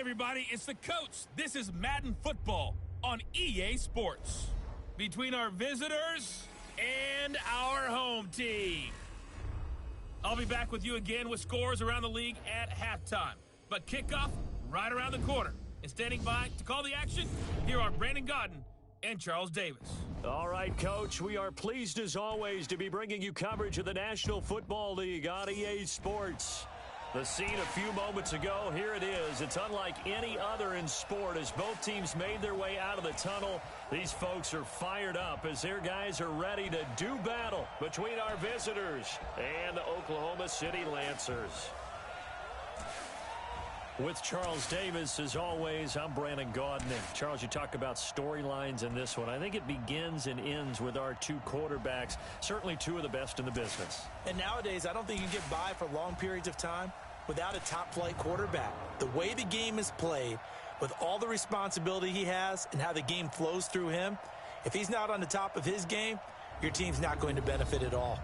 everybody, it's the coach. This is Madden Football on EA Sports. Between our visitors and our home team. I'll be back with you again with scores around the league at halftime. But kickoff right around the corner. And standing by to call the action, here are Brandon Godden and Charles Davis. All right, Coach, we are pleased as always to be bringing you coverage of the National Football League on EA Sports. The scene a few moments ago, here it is. It's unlike any other in sport as both teams made their way out of the tunnel. These folks are fired up as their guys are ready to do battle between our visitors and the Oklahoma City Lancers. With Charles Davis, as always, I'm Brandon Gaudin. Charles, you talk about storylines in this one. I think it begins and ends with our two quarterbacks, certainly two of the best in the business. And nowadays, I don't think you can get by for long periods of time without a top-flight quarterback. The way the game is played, with all the responsibility he has and how the game flows through him, if he's not on the top of his game, your team's not going to benefit at all.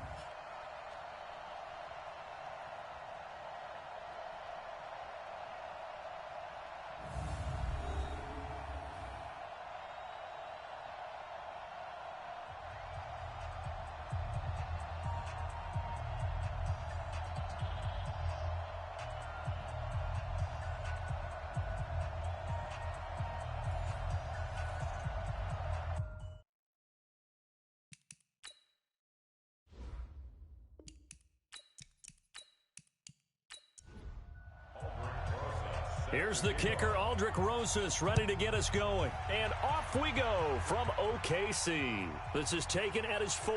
Here's the kicker, Aldrich Rosas, ready to get us going. And off we go from OKC. This is taken at his 4.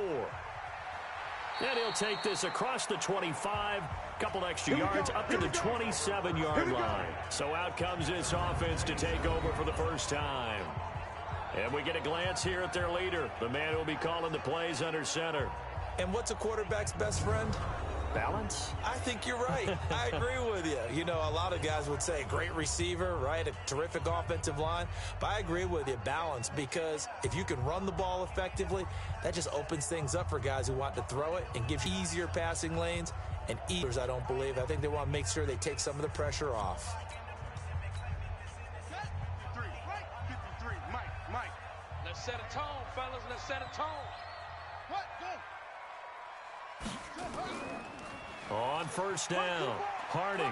And he'll take this across the 25, couple extra yards up to the 27-yard line. So out comes this offense to take over for the first time. And we get a glance here at their leader, the man who will be calling the plays under center. And what's a quarterback's best friend? Balance? I think you're right. I agree with you. You know, a lot of guys would say great receiver, right? A terrific offensive line. But I agree with you, balance, because if you can run the ball effectively, that just opens things up for guys who want to throw it and give easier passing lanes. And eaters, I don't believe. I think they want to make sure they take some of the pressure off. Mike. Let's set a tone, fellas. Let's set a tone. What? Go. On first down, Harding.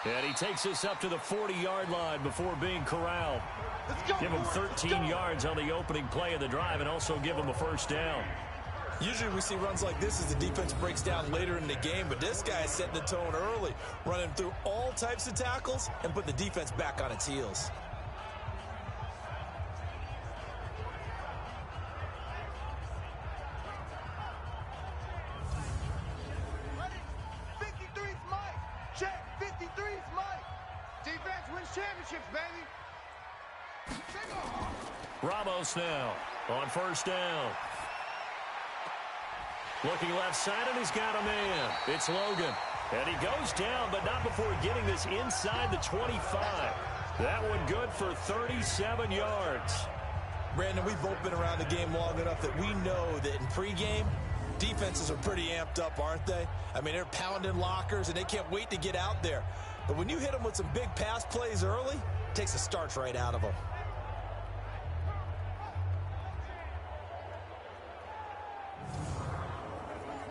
And he takes us up to the 40-yard line before being corralled. Give him 13 yards on the opening play of the drive and also give him a first down. Usually we see runs like this as the defense breaks down later in the game, but this guy is setting the tone early, running through all types of tackles and put the defense back on its heels. Ramos now on first down. Looking left side, and he's got a man. It's Logan. And he goes down, but not before getting this inside the 25. That one good for 37 yards. Brandon, we've both been around the game long enough that we know that in pregame, defenses are pretty amped up, aren't they? I mean, they're pounding lockers, and they can't wait to get out there. But when you hit them with some big pass plays early, it takes the starch right out of them.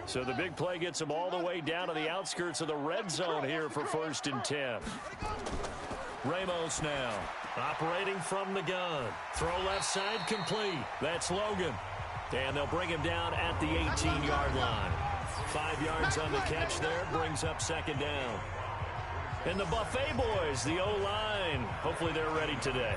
So the big play gets him all the way down to the outskirts of the red zone here for 1st and 10. Ramos now, operating from the gun. Throw left side complete. That's Logan. And they'll bring him down at the 18-yard line. 5 yards on the catch there, brings up 2nd down. And the Buffet boys, the O-line, hopefully they're ready today.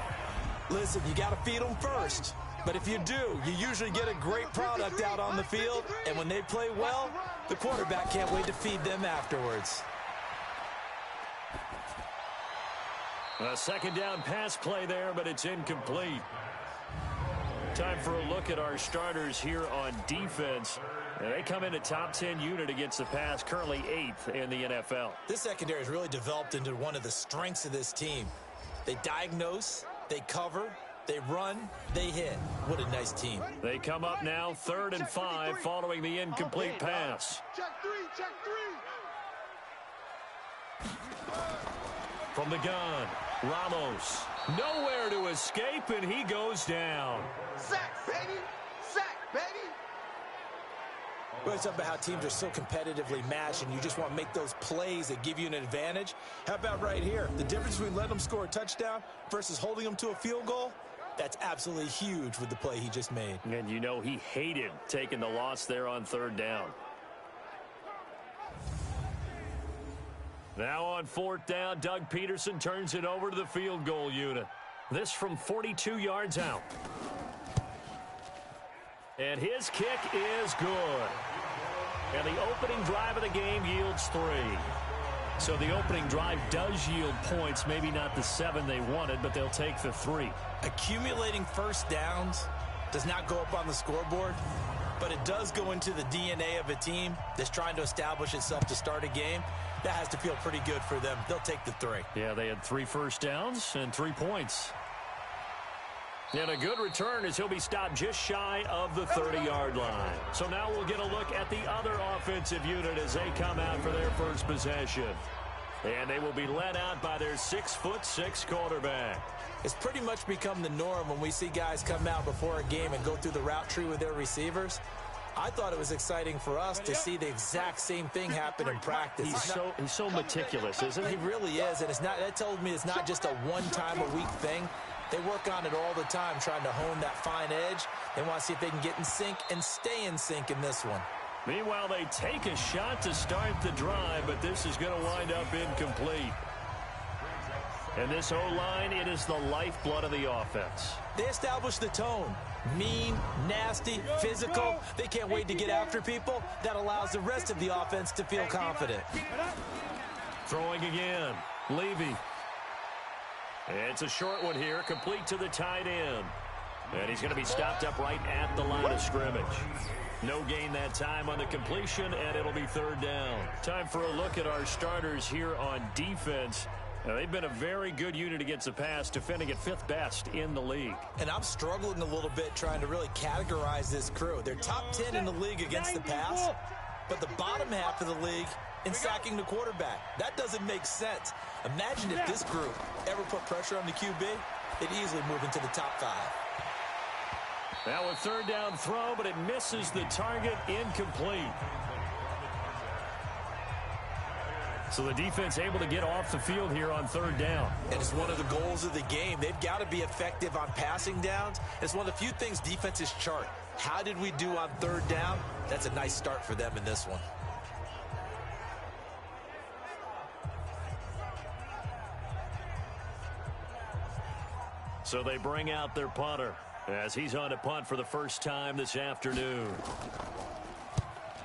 Listen, you got to feed them first. But if you do, you usually get a great product out on the field, and when they play well, the quarterback can't wait to feed them afterwards. A 2nd down pass play there, but it's incomplete. Time for a look at our starters here on defense. And they come in a top 10 unit against the pass, currently 8th in the NFL. This secondary has really developed into one of the strengths of this team. They diagnose, they cover, they run, they hit. What a nice team. They come up now 3rd and 5 following the incomplete pass. Check three. From the gun, Ramos. Nowhere to escape, and he goes down. Sack, baby! Sack, baby! We're talking about how teams are so competitively matched, and you just want to make those plays that give you an advantage. How about right here? The difference between letting them score a touchdown versus holding them to a field goal? That's absolutely huge with the play he just made. And you know he hated taking the loss there on third down. Now on fourth down, Doug Peterson turns it over to the field goal unit. This from 42 yards out. And his kick is good. And the opening drive of the game yields 3. So the opening drive does yield points, maybe not the 7 they wanted, but they'll take the 3. Accumulating first downs does not go up on the scoreboard, but it does go into the DNA of a team that's trying to establish itself to start a game. That has to feel pretty good for them. They'll take the 3. Yeah, they had 3 first downs and 3 points. And a good return as he'll be stopped just shy of the 30-yard line. So now we'll get a look at the other offensive unit as they come out for their first possession. And they will be led out by their 6'6" quarterback. It's pretty much become the norm when we see guys come out before a game and go through the route tree with their receivers. I thought it was exciting for us to see the exact same thing happen in practice. He's so meticulous, isn't he? He really is, and that told me it's not just a one-time-a-week thing. They work on it all the time, trying to hone that fine edge. They want to see if they can get in sync and stay in sync in this one. Meanwhile, they take a shot to start the drive, but this is going to wind up incomplete. And this O-line, it is the lifeblood of the offense. They establish the tone. Mean, nasty, physical. They can't wait to get after people. That allows the rest of the offense to feel confident. Throwing again. Levy. It's a short one here, complete to the tight end. And he's going to be stopped up right at the line of scrimmage. No gain that time on the completion, and it'll be third down. Time for a look at our starters here on defense. Now, they've been a very good unit against the pass, defending at 5th best in the league. And I'm struggling a little bit trying to really categorize this crew. They're top 10 in the league against the pass, but the bottom half of the league in sacking the quarterback. That doesn't make sense. Imagine if this group ever put pressure on the QB, they'd easily move into the top 5. Now a third down throw, but it misses the target, incomplete. So the defense able to get off the field here on third down. And it's one of the goals of the game. They've got to be effective on passing downs. It's one of the few things defenses chart. How did we do on third down? That's a nice start for them in this one. So they bring out their punter as he's on to punt for the first time this afternoon.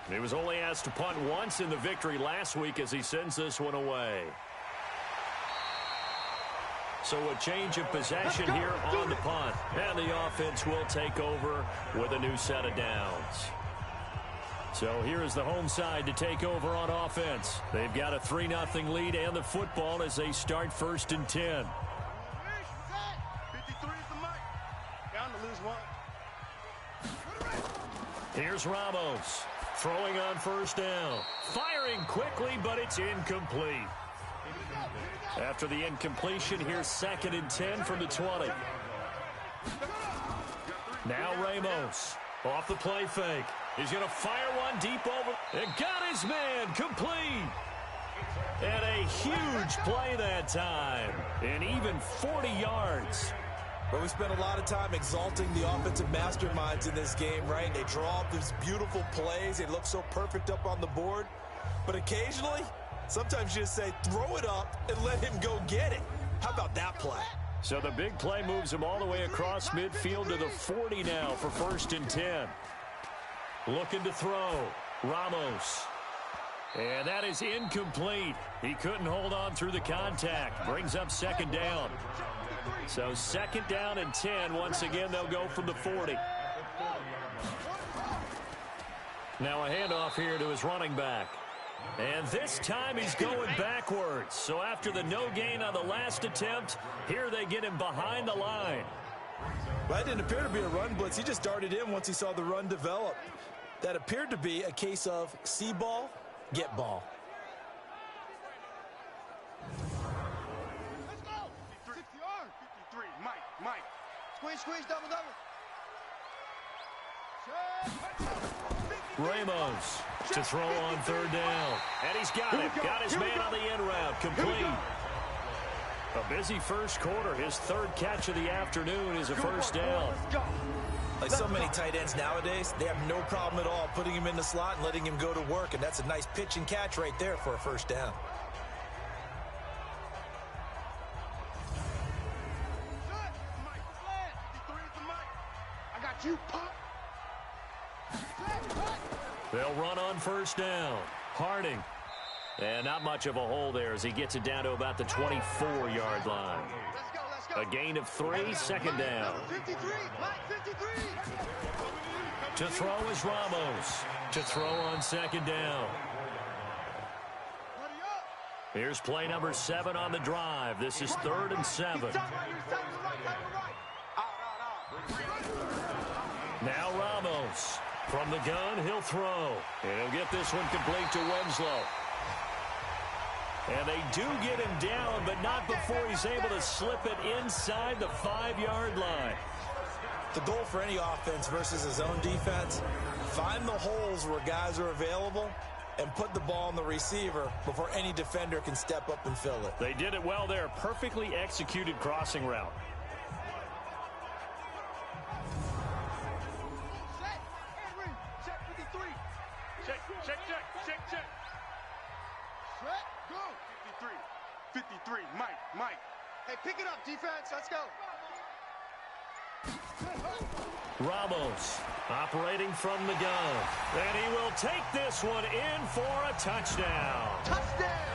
He was only asked to punt once in the victory last week as he sends this one away. So a change of possession here on the punt. And the offense will take over with a new set of downs. So here is the home side to take over on offense. They've got a 3-0 lead and the football as they start 1st and 10. Here's Ramos, throwing on first down. Firing quickly, but it's incomplete. After the incompletion, here's 2nd and 10 from the 20. Now Ramos, off the play fake. He's going to fire one deep over. And got his man, complete. And a huge play that time. And even 40 yards. But we spent a lot of time exalting the offensive masterminds in this game, right? They draw up these beautiful plays. They look so perfect up on the board. But occasionally, sometimes you just say, throw it up and let him go get it. How about that play? So the big play moves him all the way across midfield to the 40 now for 1st and 10. Looking to throw. Ramos. And that is incomplete. He couldn't hold on through the contact. Brings up 2nd down. So 2nd down and 10. Once again, they'll go from the 40. Now a handoff here to his running back. And this time he's going backwards. So after the no gain on the last attempt, here they get him behind the line. Well, that didn't appear to be a run blitz. He just darted in once he saw the run develop. That appeared to be a case of see ball, get ball. Squeeze, double. Ramos to throw on third down. And he's got it. Got his man on the end route. Complete. A busy first quarter. His third catch of the afternoon is a first down. Like so many tight ends nowadays, they have no problem at all putting him in the slot and letting him go to work. And that's a nice pitch and catch right there for a first down. I got you, punk. They'll run on first down. Harding. And not much of a hole there as he gets it down to about the 24-yard line. Let's go. A gain of 3, second down. 53, Mike, 53. To throw is Ramos. To throw on second down. Here's play number 7 on the drive. This is 3rd and 7. Now Ramos. From the gun, he'll throw. And he'll get this one complete to Winslow. And they do get him down, but not before he's able to slip it inside the 5-yard line. The goal for any offense versus his own defense, find the holes where guys are available and put the ball on the receiver before any defender can step up and fill it. They did it well there. Perfectly executed crossing route. Check 53. Check. Set, go. 53, Mike. Hey, pick it up, defense. Let's go. Ramos operating from the gun. And he will take this one in for a touchdown. Touchdown.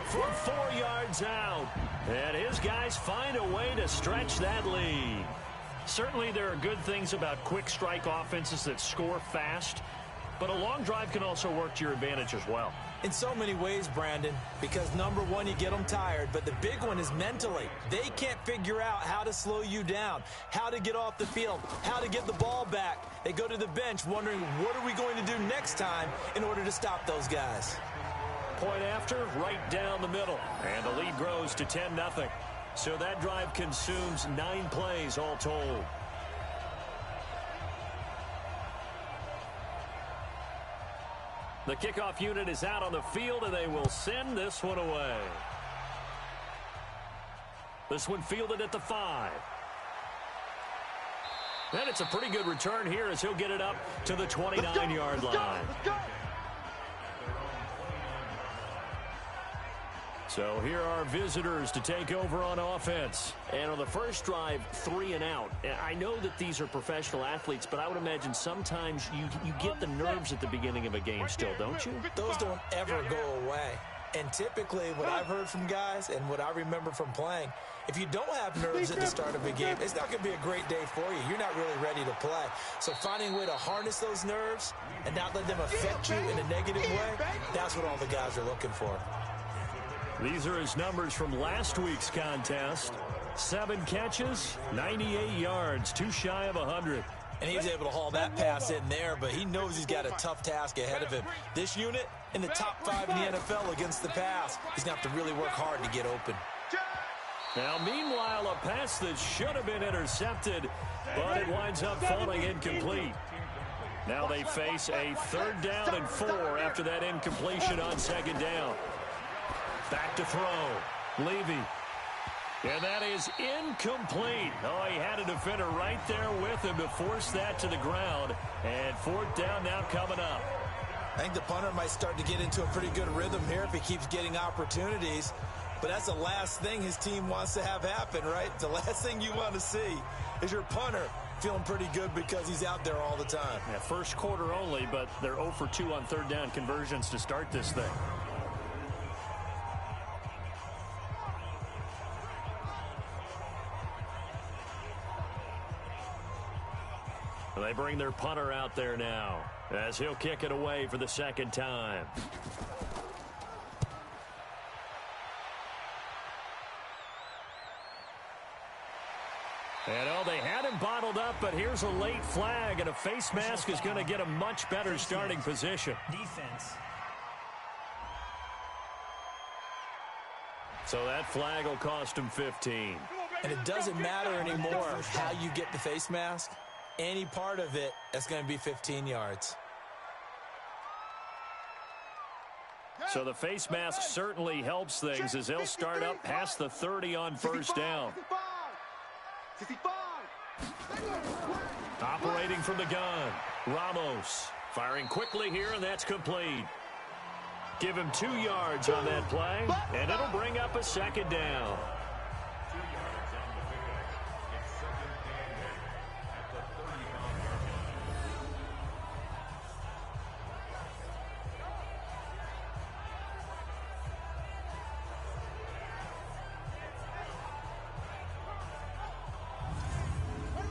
From 4 yards out. And his guys find a way to stretch that lead. Certainly there are good things about quick strike offenses that score fast. But a long drive can also work to your advantage as well. In so many ways, Brandon, because number one, you get them tired, but the big one is mentally. They can't figure out how to slow you down, how to get off the field, how to get the ball back. They go to the bench wondering, what are we going to do next time in order to stop those guys? Point after, right down the middle. And the lead grows to 10-0. So that drive consumes 9 plays all told. The kickoff unit is out on the field, and they will send this one away. This one fielded at the 5. And it's a pretty good return here as he'll get it up to the 29-yard line. Let's go. So here are visitors to take over on offense. And on the first drive, 3 and out. I know that these are professional athletes, but I would imagine sometimes you get the nerves at the beginning of a game still, don't you? Those don't ever go away. And typically what I've heard from guys and what I remember from playing, if you don't have nerves at the start of a game, it's not going to be a great day for you. You're not really ready to play. So finding a way to harness those nerves and not let them affect you in a negative way, that's what all the guys are looking for. These are his numbers from last week's contest. 7 catches, 98 yards, 2 shy of 100. And he was able to haul that pass in there, but he knows he's got a tough task ahead of him. This unit in the top 5 in the NFL against the pass. He's going to have to really work hard to get open. Now, meanwhile, a pass that should have been intercepted, but it winds up falling incomplete. Now they face a 3rd down and 4 after that incompletion on 2nd down. Back to throw. Levy. And that is incomplete. Oh, he had a defender right there with him to force that to the ground. And 4th down now coming up. I think the punter might start to get into a pretty good rhythm here if he keeps getting opportunities. But that's the last thing his team wants to have happen, right? The last thing you want to see is your punter feeling pretty good because he's out there all the time. Yeah, first quarter only, but they're 0 for 2 on 3rd down conversions to start this thing. They bring their punter out there now as he'll kick it away for the 2nd time. And they had him bottled up, but here's a late flag, and a face mask is going to get a much better starting position. Defense. So that flag will cost him 15. And it doesn't matter anymore how you get the face mask. Any part of it is going to be 15 yards. So the face mask certainly helps things as they'll start up past the 30 on first down. Operating from the gun, Ramos firing quickly here, and that's complete. Give him 2 yards on that play, and it'll bring up a second down.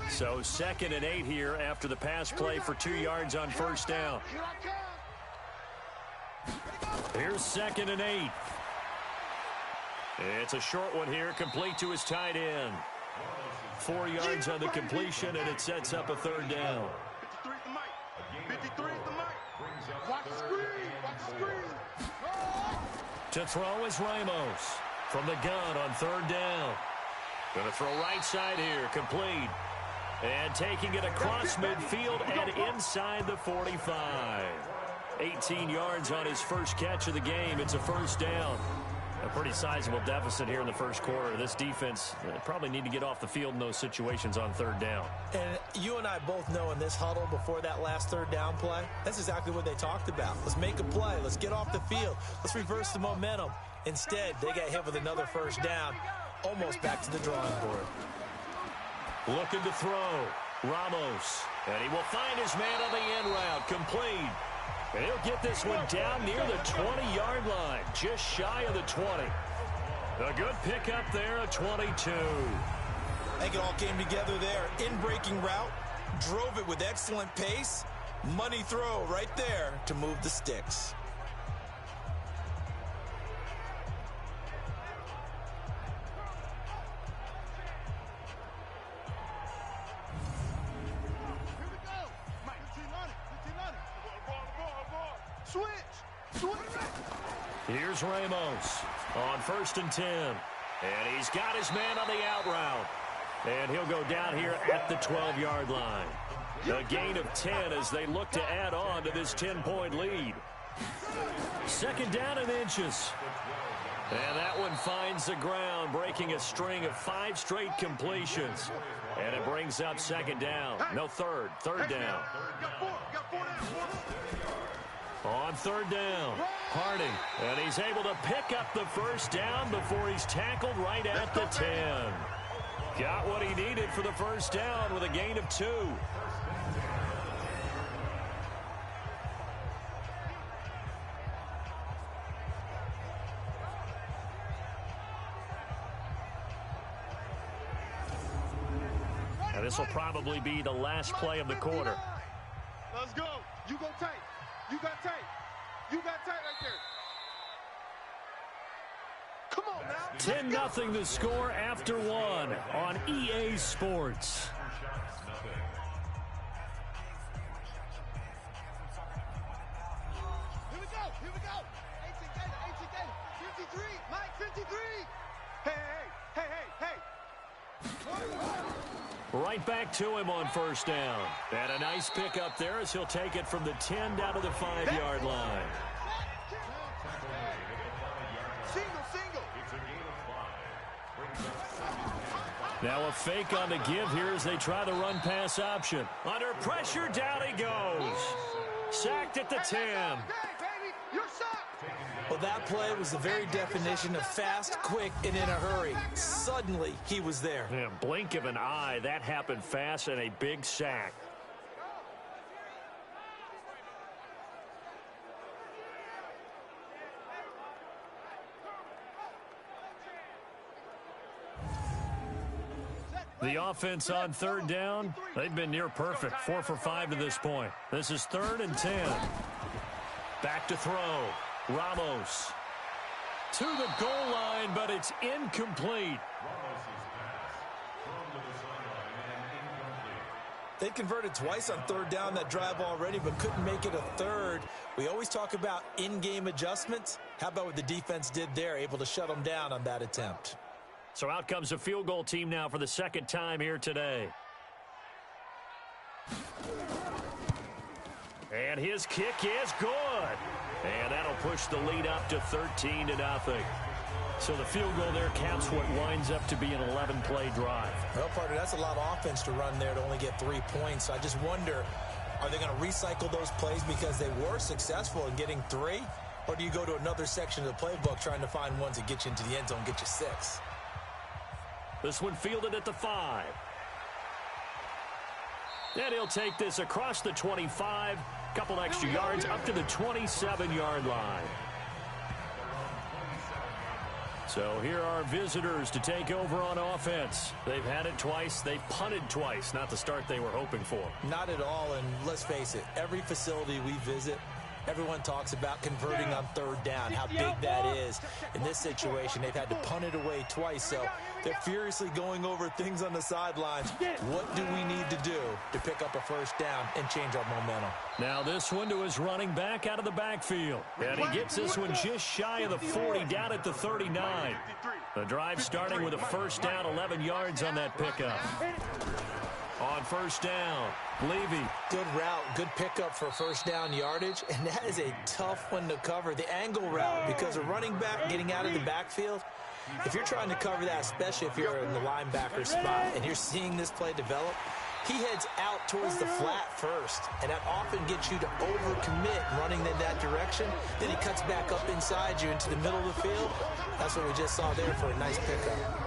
So 2nd and 8 here after the pass play for 2 yards on first down. Here's 2nd and 8. It's a short one here, complete to his tight end. 4 yards on the completion, and it sets up a third down. 53 is the mic. 53 is the mic. Watch the screen. Watch the screen. To throw is Ramos from the gun on third down. Going to throw right side here, complete. And taking it across midfield and inside the 45. 18 yards on his first catch of the game. It's a first down. A pretty sizable deficit here in the first quarter. This defense probably need to get off the field in those situations on third down. And you and I both know in this huddle before that last third down play, that's exactly what they talked about. Let's make a play. Let's get off the field. Let's reverse the momentum. Instead, they got hit with another first down, almost back to the drawing board. Looking to throw. Ramos. And he will find his man on the end route. Complete. And he'll get this one down near the 20-yard line. Just shy of the 20. A good pickup there, a 22. I think it all came together there. In-breaking route. Drove it with excellent pace. Money throw right there to move the sticks. Here's Ramos on 1st and 10. And he's got his man on the out route. And he'll go down here at the 12-yard line. A gain of 10 as they look to add on to this 10-point lead. 2nd down in inches. And that one finds the ground, breaking a string of 5 straight completions. And it brings up 2nd down. No, third down. On 3rd down, Harding, and he's able to pick up the first down before he's tackled right at the 10. Got what he needed for the first down with a gain of 2. And this will probably be the last play of the quarter. Let's go. You go tight. You got tight. You got tight right there. Come on now. 10-0 the score after 1 on EA Sports. Here we go. Here we go. 18 Gator. 53. Mike, 53. Hey. Right back to him on first down. And a nice pick up there as he'll take it from the 10 down to the 5-yard line. Single. Now a fake on the give here as they try the run-pass option. Under pressure, down he goes. Sacked at the 10. Hey, baby, you're sacked. Well, that play was the very definition of fast, quick, and in a hurry. Suddenly, he was there. Yeah, blink of an eye, that happened fast and a big sack. The offense on 3rd down, they've been near perfect. 4 for 5 to this point. This is 3rd and 10. Back to throw. Ramos to the goal line, but it's incomplete. They converted twice on 3rd down that drive already, but couldn't make it a third. We always talk about in-game adjustments. How about what the defense did there, able to shut them down on that attempt? So out comes a field goal team now for the second time here today. And his kick is good. And that'll push the lead up to 13-0. So the field goal there caps what winds up to be an 11-play drive. Well, partner, that's a lot of offense to run there to only get 3 points. So I just wonder, are they going to recycle those plays because they were successful in getting 3? Or do you go to another section of the playbook trying to find ones that get you into the end zone, get you 6? This one fielded at the 5. And he'll take this across the 25. Couple extra yards up to the 27-yard line. So here are visitors to take over on offense. They've had it twice. They've punted twice. Not the start they were hoping for. Not at all, and let's face it, every facility we visit, everyone talks about converting on 3rd down, how big that is. In this situation, they've had to punt it away twice, so they're furiously going over things on the sidelines. What do we need to do to pick up a 1st down and change our momentum? Now this one to his running back out of the backfield. And he gets this one just shy of the 40, down at the 39. The drive starting with a 1st down, 11 yards on that pickup. On 1st down, Levy. Good route, good pickup for 1st down yardage, and that is a tough one to cover. The angle route, because a running back getting out of the backfield, if you're trying to cover that, especially if you're in the linebacker spot and you're seeing this play develop, he heads out towards the flat first, and that often gets you to overcommit running in that direction. Then he cuts back up inside you into the middle of the field. That's what we just saw there for a nice pickup.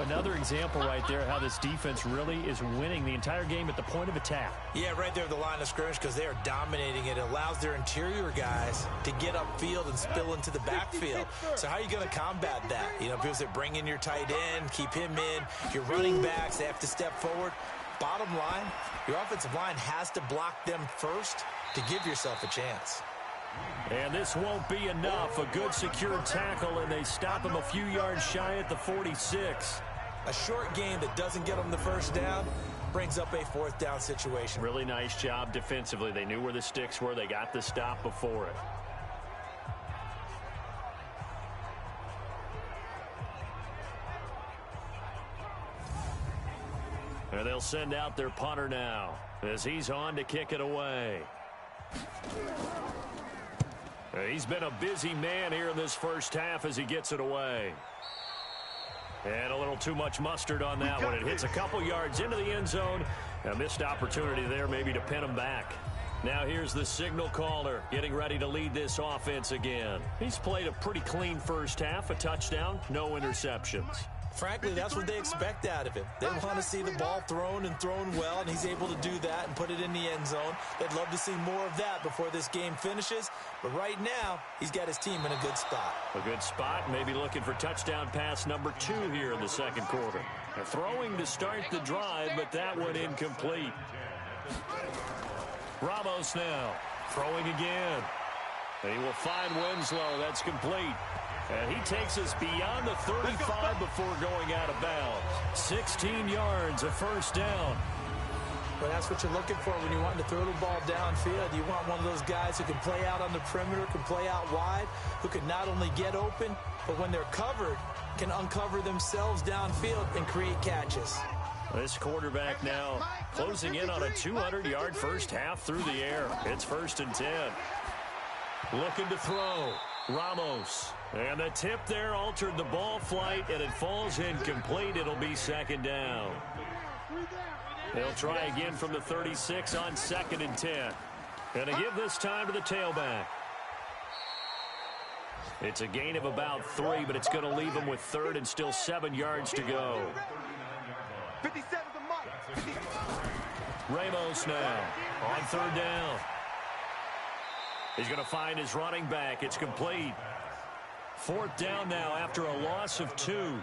Another example right there how this defense really is winning the entire game at the point of attack. Yeah, right there at the line of scrimmage, because they are dominating it. It allows their interior guys to get upfield and spill into the backfield. So how are you going to combat that? You know, people say bring in your tight end, keep him in. Your running backs, they have to step forward. Bottom line, your offensive line has to block them first to give yourself a chance. And this won't be enough. A good secure tackle, and they stop him a few yards shy at the 46. A short game that doesn't get them the 1st down brings up a 4th down situation. Really nice job defensively. They knew where the sticks were. They got the stop before it. And they'll send out their punter now as he's on to kick it away. He's been a busy man here in this 1st half as he gets it away. And a little too much mustard on that one. It hits a couple yards into the end zone. A missed opportunity there maybe to pin him back. Now here's the signal caller getting ready to lead this offense again. He's played a pretty clean 1st half, a touchdown, no interceptions. Frankly, that's what they expect out of him. They want to see the ball thrown and thrown well, and he's able to do that and put it in the end zone. They'd love to see more of that before this game finishes. But right now, he's got his team in a good spot. A good spot, maybe looking for touchdown pass number 2 here in the 2nd quarter. They're throwing to start the drive, but that one incomplete. Ramos now throwing again. And he will find Winslow. That's complete. And he takes us beyond the 35 before going out of bounds. 16 yards, a 1st down. Well, that's what you're looking for when you want to throw the ball downfield. You want one of those guys who can play out on the perimeter, can play out wide, who can not only get open, but when they're covered, can uncover themselves downfield and create catches. This quarterback now closing in on a 200-yard 1st half through the air. It's 1st and 10. Looking to throw. Ramos. And the tip there altered the ball flight, and it falls incomplete. It'll be 2nd down. They'll try again from the 36 on 2nd and 10. And to give this time to the tailback. It's a gain of about 3, but it's going to leave them with 3rd and still 7 yards to go. 57 the mark. Ramos now on 3rd down. He's going to find his running back. It's complete. 4th down now after a loss of 2.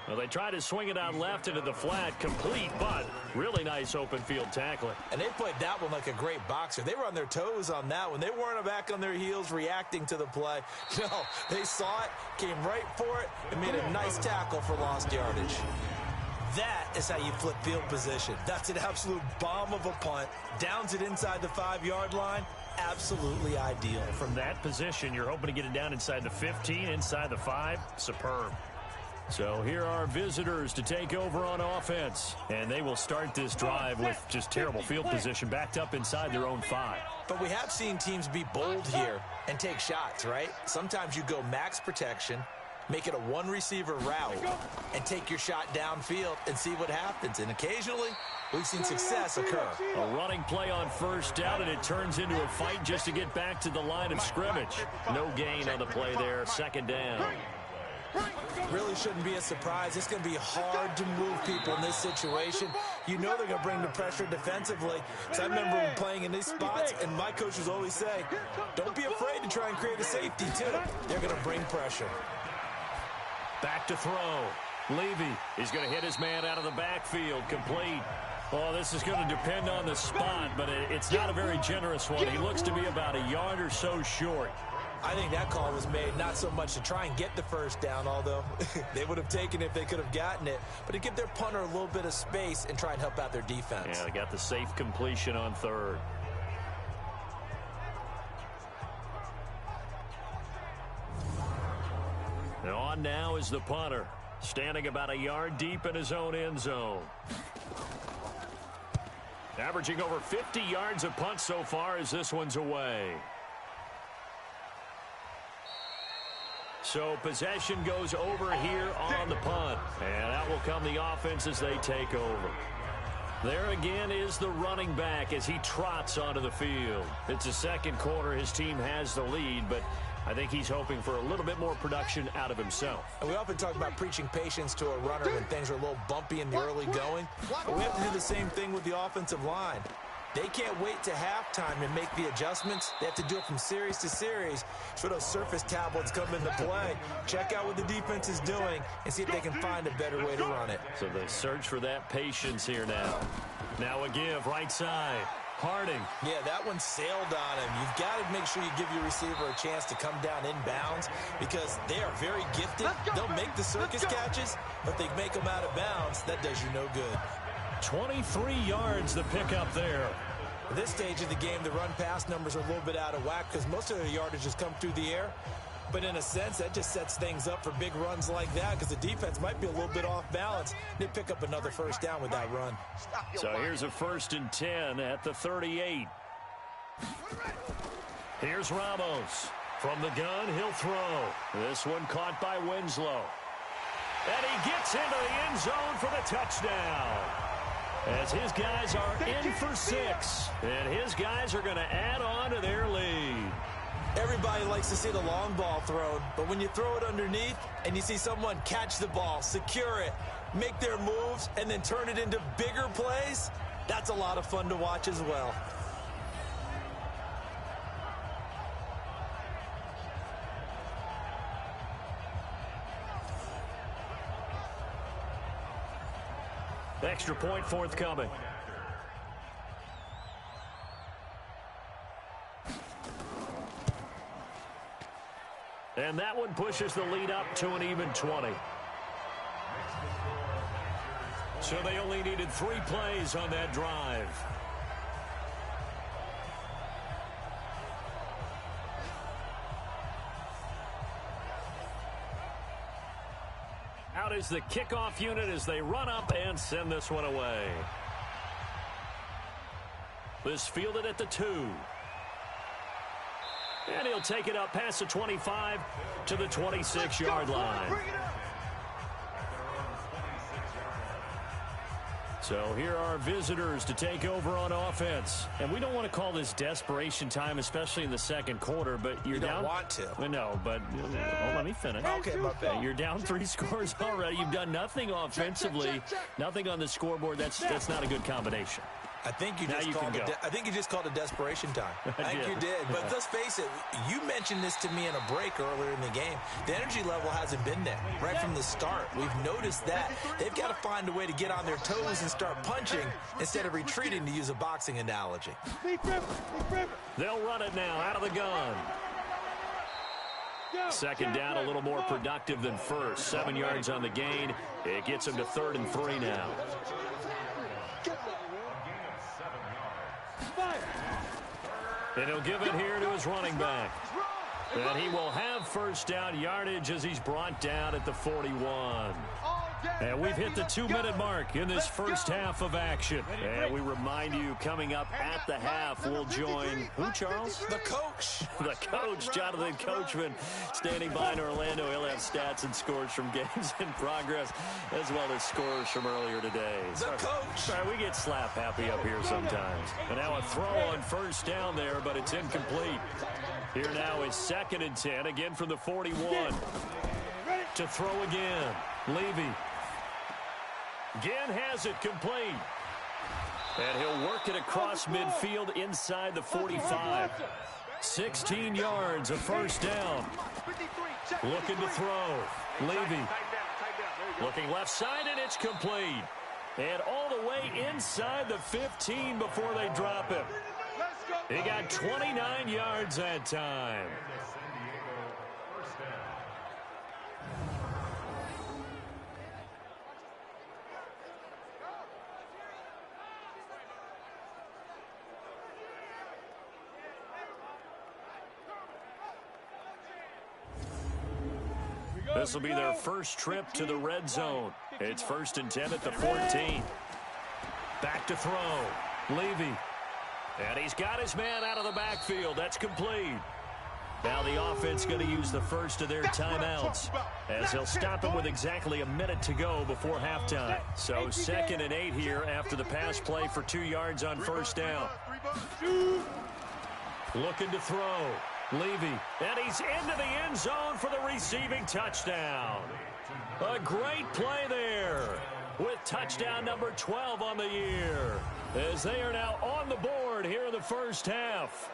Well, they try to swing it out left into the flat. Complete, but really nice open field tackling. And they played that one like a great boxer. They were on their toes on that one. They weren't back on their heels reacting to the play. No, they saw it, came right for it, and made a nice tackle for lost yardage. That is how you flip field position. That's an absolute bomb of a punt. Downs it inside the 5-yard line. Absolutely ideal. From that position, you're hoping to get it down inside the 15, inside the 5. Superb. So here are visitors to take over on offense. And they will start this drive with just terrible field position backed up inside their own 5. But we have seen teams be bold here and take shots, right? Sometimes you go max protection, make it a one-receiver route, and take your shot downfield and see what happens. And occasionally, we've seen success occur. A running play on first down, and it turns into a fight just to get back to the line of scrimmage. No gain on the play there, second down. Really shouldn't be a surprise. It's going to be hard to move people in this situation. You know they're going to bring the pressure defensively. So I remember playing in these spots, and my coaches always say, don't be afraid to try and create a safety, too. They're going to bring pressure. Back to throw. Levy is going to hit his man out of the backfield. Complete. Oh, this is going to depend on the spot, but it's not a very generous one. He looks to be about a yard or so short. I think that call was made not so much to try and get the first down, although they would have taken it if they could have gotten it, but to give their punter a little bit of space and try and help out their defense. Yeah, they got the safe completion on third. And on now is the punter, standing about a yard deep in his own end zone. Averaging over 50 yards a punt so far as this one's away. So possession goes over here on the punt. And that will come the offense as they take over. There again is the running back as he trots onto the field. It's the second quarter. His team has the lead, but I think he's hoping for a little bit more production out of himself. And we often talk about preaching patience to a runner when things are a little bumpy in the early going. But we have to do the same thing with the offensive line. They can't wait to halftime and make the adjustments. They have to do it from series to series. So those surface tablets come into play. Check out what the defense is doing and see if they can find a better way to run it. So they search for that patience here now. Now a give, right side. Harding. Yeah, that one sailed on him. You've got to make sure you give your receiver a chance to come down inbounds because they are very gifted. They'll make the circus catches, but they make them out of bounds. That does you no good. 23 yards the pickup there. At this stage of the game, the run-pass numbers are a little bit out of whack because most of their yardage has come through the air. But in a sense, that just sets things up for big runs like that because the defense might be a little bit off balance. They pick up another first down with that run. So here's a 1st and 10 at the 38. Here's Ramos. From the gun, he'll throw. This one caught by Winslow. And he gets into the end zone for the touchdown. As his guys are in for 6. And his guys are going to add on to their lead. Everybody likes to see the long ball thrown, but when you throw it underneath and you see someone catch the ball, secure it, make their moves, and then turn it into bigger plays, that's a lot of fun to watch as well. Extra point forthcoming. And that one pushes the lead up to an even 20. So they only needed 3 plays on that drive. Out is the kickoff unit as they run up and send this one away. This fielded at the 2. And he'll take it up past the 25 to the 26-yard line. So here are visitors to take over on offense. And we don't want to call this desperation time, especially in the second quarter, but you're down. You don't want to. No, but let me finish. Okay, my bad. You're down 3 scores already. You've done nothing offensively, nothing on the scoreboard. That's not a good combination. I think you just called it desperation time. I think you did. But let's face it, you mentioned this to me in a break earlier in the game. The energy level hasn't been there right from the start. We've noticed that. They've got to find a way to get on their toes and start punching instead of retreating, to use a boxing analogy. They'll run it now out of the gun. Second down, a little more productive than first. 7 yards on the gain. It gets them to 3rd and 3 now. And he'll give it here to his running back. And he will have first down yardage as he's brought down at the 41. And we've hit the 2-minute mark in this first half of action. And we remind you, coming up at the half, we'll join who, Charles? The coach. The coach, Jonathan Coachman, standing by in Orlando. He'll have stats and scores from games in progress, as well as scores from earlier today. The coach. Sorry, we get slap happy up here sometimes. And now a throw on first down there, but it's incomplete. Here now is 2nd and 10, again from the 41. To throw again. Levy. Again has it complete. And he'll work it across midfield inside the 45. 16 yards, a first down. Looking to throw. Levy. Looking left side, and it's complete. And all the way inside the 15 before they drop him. He got 29 yards that time. This will be their first trip to the red zone. It's 1st and 10 at the 14. Back to throw. Levy. And he's got his man out of the backfield. That's complete. Now the offense going to use the first of their timeouts, as he'll stop him with exactly a minute to go before halftime. So 2nd and 8 here after the pass play for 2 yards on first down. Looking to throw. Levy, and he's into the end zone for the receiving touchdown. A great play there with touchdown number 12 on the year, as they are now on the board here in the first half.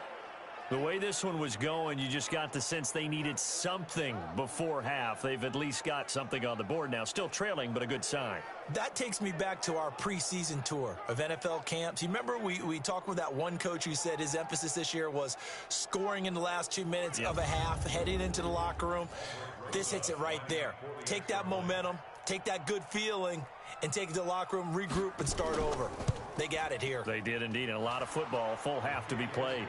The way this one was going, you just got the sense they needed something before half. They've at least got something on the board now. Still trailing, but a good sign. That takes me back to our preseason tour of NFL camps. You remember we talked with that one coach who said his emphasis this year was scoring in the last 2 minutes of a half, heading into the locker room. This hits it right there. Take that momentum, take that good feeling, and take it to the locker room, regroup, and start over. They got it here. They did indeed, and a lot of football, full half to be played.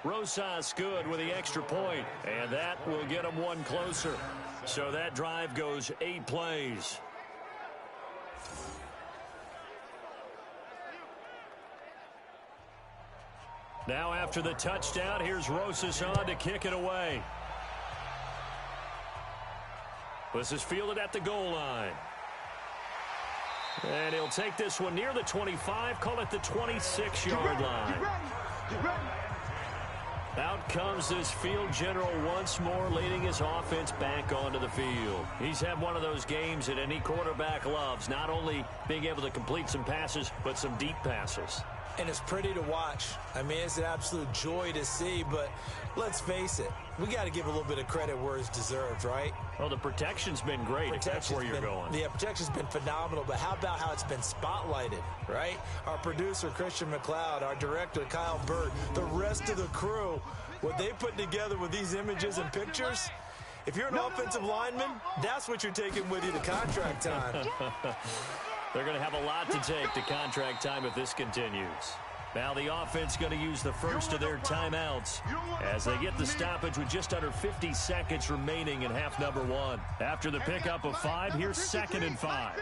Rosas good with the extra point, and that will get them one closer. So that drive goes 8 plays. Now after the touchdown, here's Rosas on to kick it away. This is fielded at the goal line. And he'll take this one near the 25, call it the 26-yard line. Out comes this field general once more, leading his offense back onto the field. He's had one of those games that any quarterback loves, not only being able to complete some passes, but some deep passes. And it's pretty to watch. I mean, it's an absolute joy to see, but let's face it, we got to give a little bit of credit where it's deserved, right? Well, the protection's been great, if that's where you're going. Yeah, protection's been phenomenal, but how about how it's been spotlighted, right? Our producer, Christian McLeod, our director, Kyle Bird, the rest of the crew, what they put together with these images and pictures, if you're an offensive lineman, that's what you're taking with you to contract time. They're going to have a lot to take to contract time if this continues. Now the offense going to use the first of their timeouts as they get the stoppage with just under 50 seconds remaining in half number 1. After the pickup of 5, here's 2nd and 5.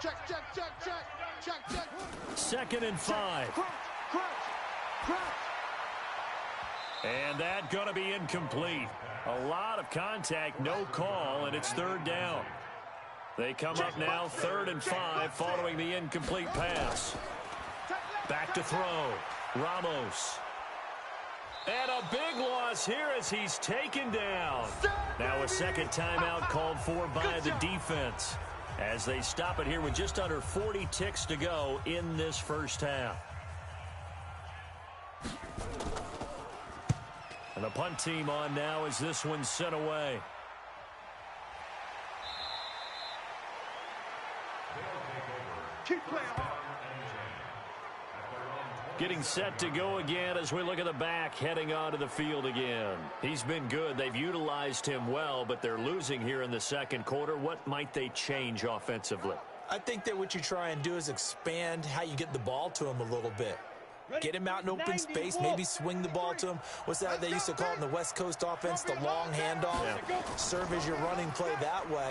Check, check, check, check, check, check. 2nd and 5. And that going to be incomplete. A lot of contact, no call, and it's 3rd down. They come up now 3rd and 5 following the incomplete pass. Back to throw. Ramos. And a big loss here as he's taken down. Now a second timeout called for by the defense as they stop it here with just under 40 ticks to go in this first half. And the punt team on now as this one's sent away. Getting set to go again as we look at the back heading onto the field again. He's been good. They've utilized him well, but they're losing here in the second quarter. What might they change offensively? I think that what you try and do is expand how you get the ball to him a little bit. Get him out in open space, maybe swing the ball to him. What's that they used to call it in the West Coast offense, the long handoff? Yeah. Serve as your running play that way,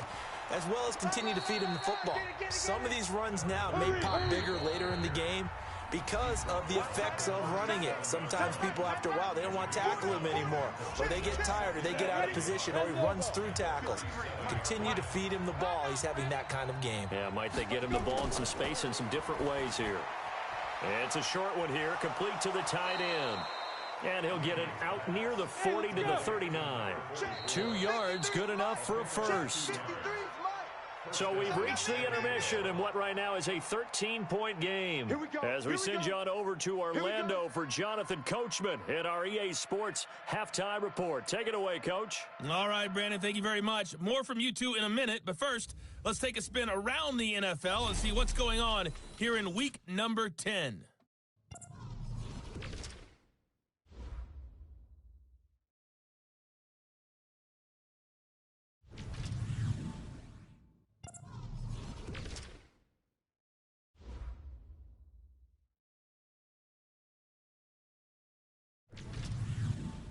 as well as continue to feed him the football. Some of these runs now may pop bigger later in the game because of the effects of running it. Sometimes people, after a while, they don't want to tackle him anymore, or they get tired, or they get out of position, or he runs through tackles. Continue to feed him the ball. He's having that kind of game. Yeah, might they get him the ball in some space in some different ways here. It's a short one here, complete to the tight end. And he'll get it out near the 40 to the 39. 2 yards, good enough for a first. So we've reached the intermission in what right now is a 13-point game. As we send you on over to Orlando for Jonathan Coachman in our EA Sports Halftime Report. Take it away, Coach. All right, Brandon, thank you very much. More from you two in a minute, but first, let's take a spin around the NFL and see what's going on here in week number 10.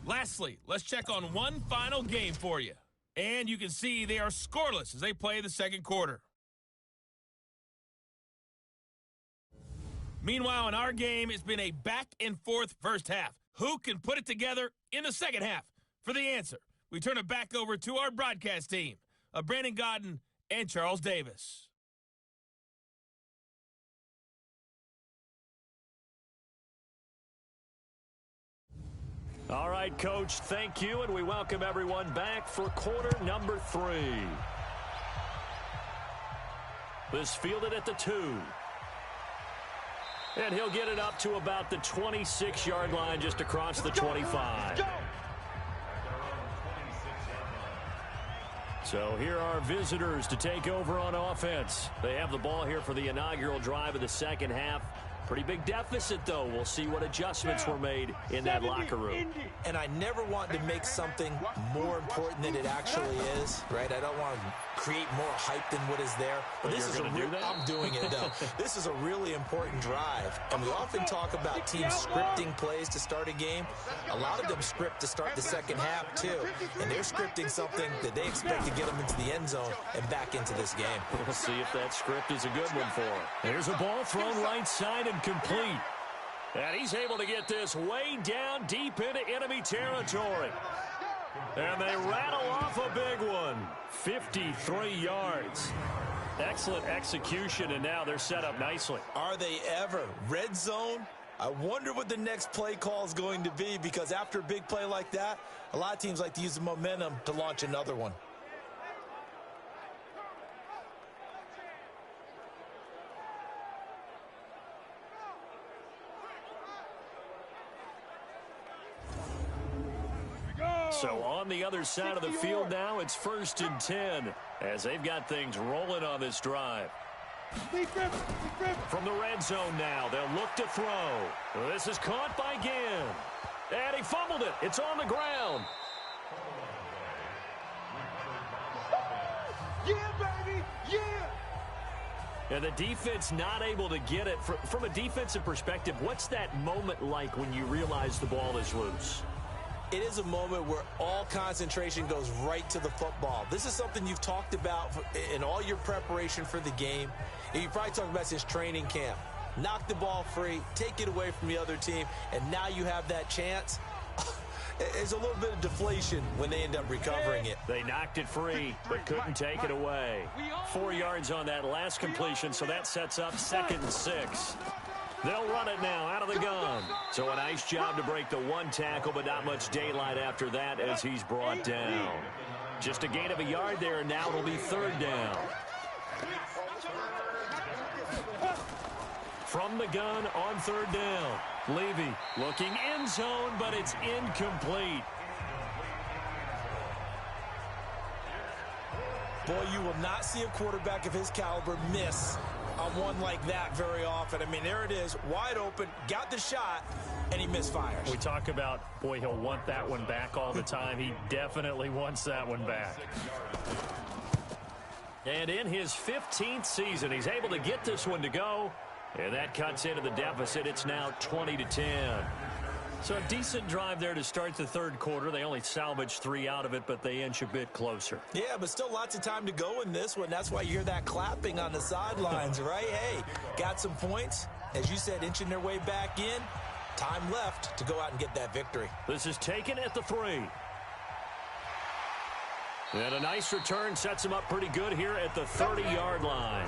Lastly, let's check on one final game for you. And you can see they are scoreless as they play the second quarter. Meanwhile, in our game, it's been a back-and-forth first half. Who can put it together in the second half? For the answer, we turn it back over to our broadcast team of Brandon Godden and Charles Davis. All right, Coach, thank you, and we welcome everyone back for quarter number 3. This fielded at the 2. And he'll get it up to about the 26-yard line just across the 25. So here are visitors to take over on offense. They have the ball here for the inaugural drive of the second half. Pretty big deficit, though. We'll see what adjustments were made in that locker room. And I never want to make something more important than it actually is, right? I don't want to create more hype than what is there. But this is I'm doing it, though. This is a really important drive. And we often talk about teams scripting plays to start a game. A lot of them script to start the second half, too. And they're scripting something that they expect to get them into the end zone and back into this game. We'll see if that script is a good one for them. There's a ball thrown right side and complete. And he's able to get this way down deep into enemy territory. And they rattle off a big one. 53 yards. Excellent execution, and now they're set up nicely. Are they ever? Red zone? I wonder what the next play call is going to be, because after a big play like that, a lot of teams like to use the momentum to launch another one. So on the other side of the field now, it's 1st and 10 as they've got things rolling on this drive. From the red zone now, they'll look to throw. This is caught by Ginn. And he fumbled it. It's on the ground. Yeah, baby, yeah. And the defense not able to get it. From a defensive perspective, what's that moment like when you realize the ball is loose? It is a moment where all concentration goes right to the football. This is something you've talked about in all your preparation for the game. And you probably talked about since training camp. Knock the ball free, take it away from the other team, and now you have that chance. There's a little bit of deflation when they end up recovering it. They knocked it free, but couldn't take it away. 4 yards on that last completion, so that sets up 2nd and 6. They'll run it now out of the gun. So a nice job to break the one tackle, but not much daylight after that as he's brought down. Just a gain of a yard there, and now it'll be 3rd down. From the gun on 3rd down. Levy looking end zone, but it's incomplete. Boy, you will not see a quarterback of his caliber miss on one like that very often. I mean, there it is, wide open, got the shot, and he misfires. We talk about, boy, he'll want that one back all the time. He definitely wants that one back. And in his 15th season, he's able to get this one to go. And that cuts into the deficit. It's now 20-10. So a decent drive there to start the third quarter. They only salvaged 3 out of it, but they inch a bit closer. Yeah, but still lots of time to go in this one. That's why you hear that clapping on the sidelines, right? Hey, got some points. As you said, inching their way back in. Time left to go out and get that victory. This is taken at the 3. And a nice return sets him up pretty good here at the 30-yard line.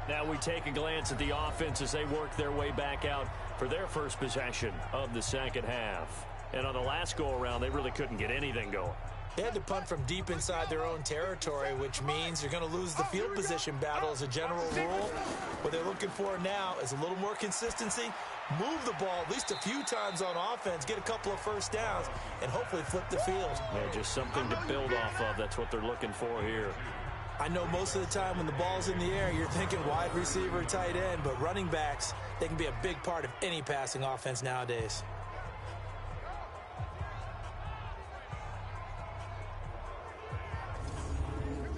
Now we take a glance at the offense as they work their way back out for their first possession of the second half. And on the last go-around, they really couldn't get anything going. They had to punt from deep inside their own territory, which means you're going to lose the field position battle as a general rule. What they're looking for now is a little more consistency, move the ball at least a few times on offense, get a couple of first downs, and hopefully flip the field. Yeah, just something to build off of. That's what they're looking for here. I know most of the time when the ball's in the air, you're thinking wide receiver, tight end, but running backs, they can be a big part of any passing offense nowadays.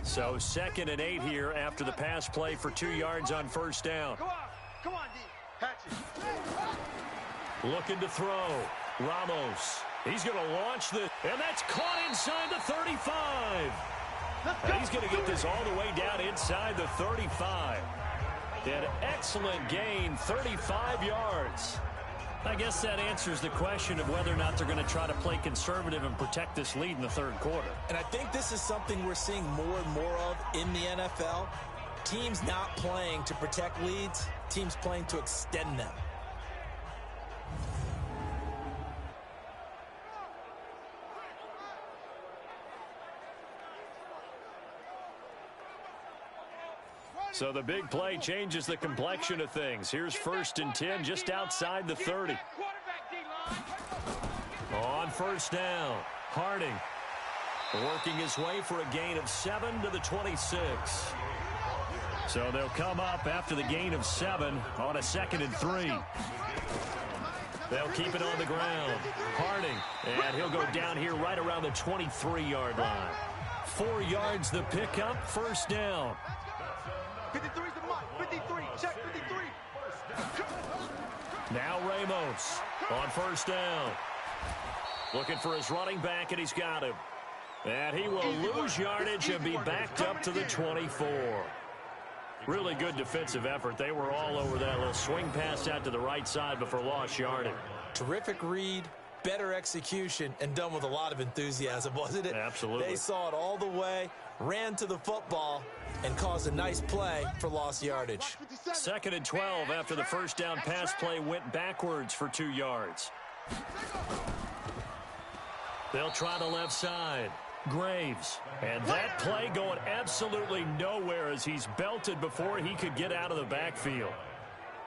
So 2nd and 8 here after the pass play for 2 yards on first down. Come on, D. Hatch it. Looking to throw. Ramos. He's going to launch this, and that's caught inside the 35. He's going to get this all the way down inside the 35. An excellent gain, 35 yards. I guess that answers the question of whether or not they're going to try to play conservative and protect this lead in the third quarter. And I think this is something we're seeing more and more of in the NFL. Teams not playing to protect leads, teams playing to extend them. So the big play changes the complexion of things. Here's 1st and 10 just outside the 30. On first down, Harding working his way for a gain of 7 to the 26. So they'll come up after the gain of 7 on a 2nd and 3. They'll keep it on the ground. Harding, and he'll go down here right around the 23-yard line. 4 yards the pickup, first down. 53's the mark. 53. Check 53. Now Ramos on first down. Looking for his running back, and he's got him. And he will lose yardage and be backed up to the 24. Really good defensive effort. They were all over that little swing pass out to the right side before lost yardage. Terrific read, better execution, and done with a lot of enthusiasm, wasn't it? Absolutely. They saw it all the way, ran to the football, and caused a nice play for lost yardage. 2nd and 12 after the first down pass play went backwards for 2 yards. They'll try the left side. Graves. And that play going absolutely nowhere as he's belted before he could get out of the backfield.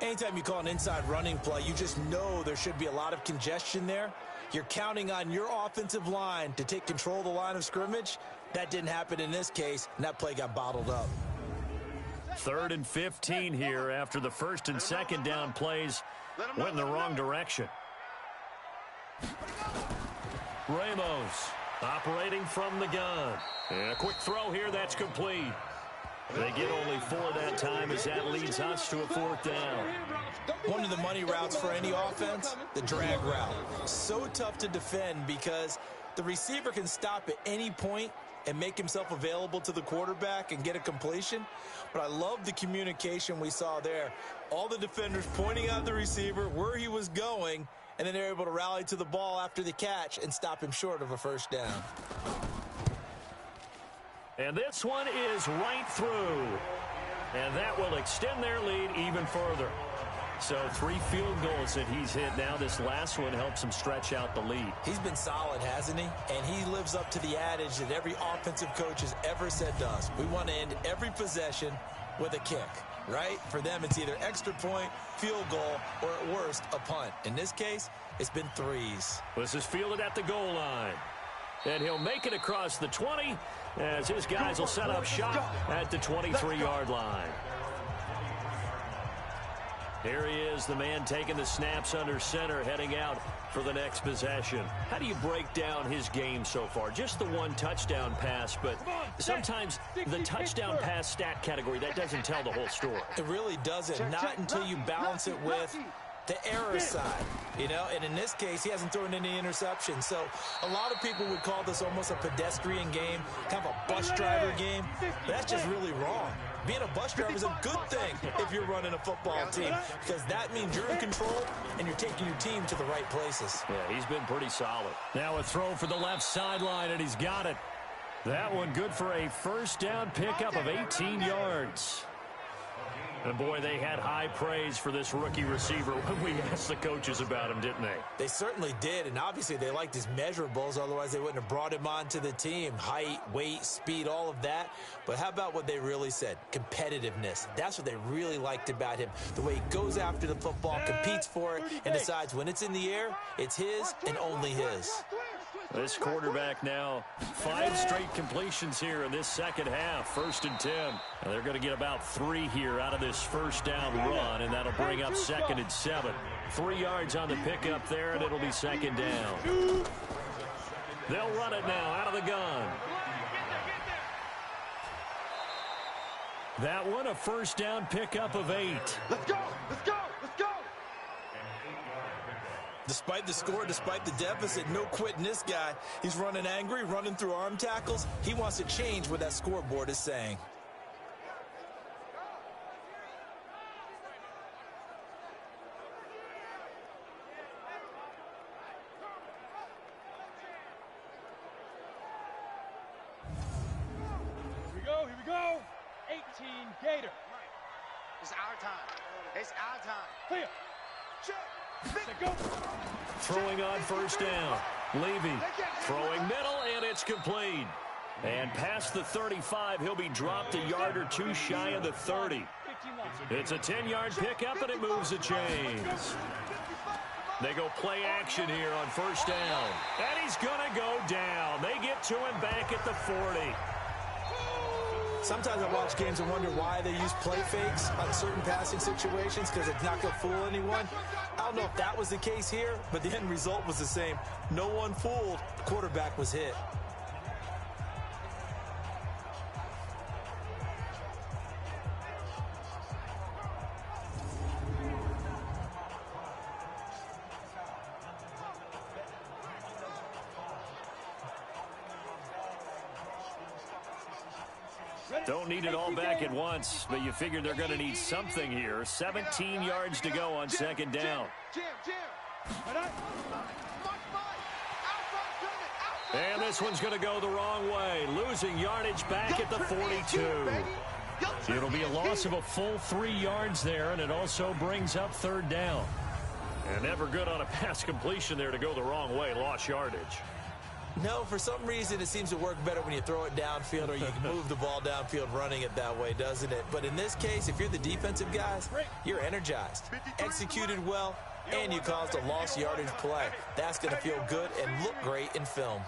Anytime you call an inside running play, you just know there should be a lot of congestion there. You're counting on your offensive line to take control of the line of scrimmage. That didn't happen in this case, and that play got bottled up. 3rd and 15 here after the 1st and 2nd down plays went in the wrong direction. Ramos operating from the gun. And a quick throw here, that's complete. They get only 4 that time as that leads us to a 4th down. One of the money routes for any offense, the drag route. So tough to defend because the receiver can stop at any point and make himself available to the quarterback and get a completion. But I love the communication we saw there. All the defenders pointing out the receiver, where he was going, and then they're able to rally to the ball after the catch and stop him short of a first down. And this one is right through. And that will extend their lead even further. So 3 field goals that he's hit now. This last one helps him stretch out the lead. He's been solid, hasn't he? And he lives up to the adage that every offensive coach has ever said to us. We want to end every possession with a kick, right? For them, it's either extra point, field goal, or at worst, a punt. In this case, it's been 3s. This is fielded at the goal line. And he'll make it across the 20 as his guys will set up shop at the 23-yard line. Here he is, the man taking the snaps under center, heading out for the next possession. How do you break down his game so far? Just the one touchdown pass, but sometimes the touchdown pass stat category, that doesn't tell the whole story. It really doesn't, not until you balance it with the error side, you know, and in this case, he hasn't thrown any interceptions. So a lot of people would call this almost a pedestrian game, kind of a bus driver game, but that's just really wrong. Being a bus driver is a good thing if you're running a football team, because that means you're in control and you're taking your team to the right places. Yeah, he's been pretty solid. Now a throw for the left sideline, and he's got it. That one good for a first down pickup of 18 yards. And, boy, they had high praise for this rookie receiver when we asked the coaches about him, didn't they? They certainly did, and obviously they liked his measurables. Otherwise, they wouldn't have brought him onto the team. Height, weight, speed, all of that. But how about what they really said? Competitiveness. That's what they really liked about him. The way he goes after the football, competes for it, and decides when it's in the air, it's his and only his. This quarterback now 5 straight completions here in this second half. 1st and 10. And they're going to get about 3 here out of this first down run, and that'll bring up 2nd and 7. 3 yards on the pickup there, and it'll be 2nd down. They'll run it now out of the gun. That one a first down pickup of 8. Let's go! Let's go! Let's go! Despite the score, despite the deficit, no quitting this guy. He's running angry, running through arm tackles. He wants to change what that scoreboard is saying. Here we go. 18 Gator. It's our time. It's our time. Clear. Go. Throwing on first down. Levy throwing middle, and it's complete. And past the 35, he'll be dropped a yard or two shy of the 30. It's a 10-yard pickup, and it moves the chains. They go play action here on first down. And he's going to go down. They get to him back at the 40. Sometimes I watch games and wonder why they use play fakes on certain passing situations, because it's not going to fool anyone. I don't know if that was the case here, but the end result was the same. No one fooled. The quarterback was hit. Don't need it all back at once, but you figure they're going to need something here. 17 yards to go on 2nd down. And this one's going to go the wrong way, losing yardage back at the 42. It'll be a loss of a full 3 yards there, and it also brings up 3rd down. And never good on a pass completion there to go the wrong way, lost yardage. No, for some reason it seems to work better when you throw it downfield or you can move the ball downfield running it that way, doesn't it? But in this case, if you're the defensive guys, you're energized, executed well, and you caused a lost yardage play. That's going to feel good and look great in film.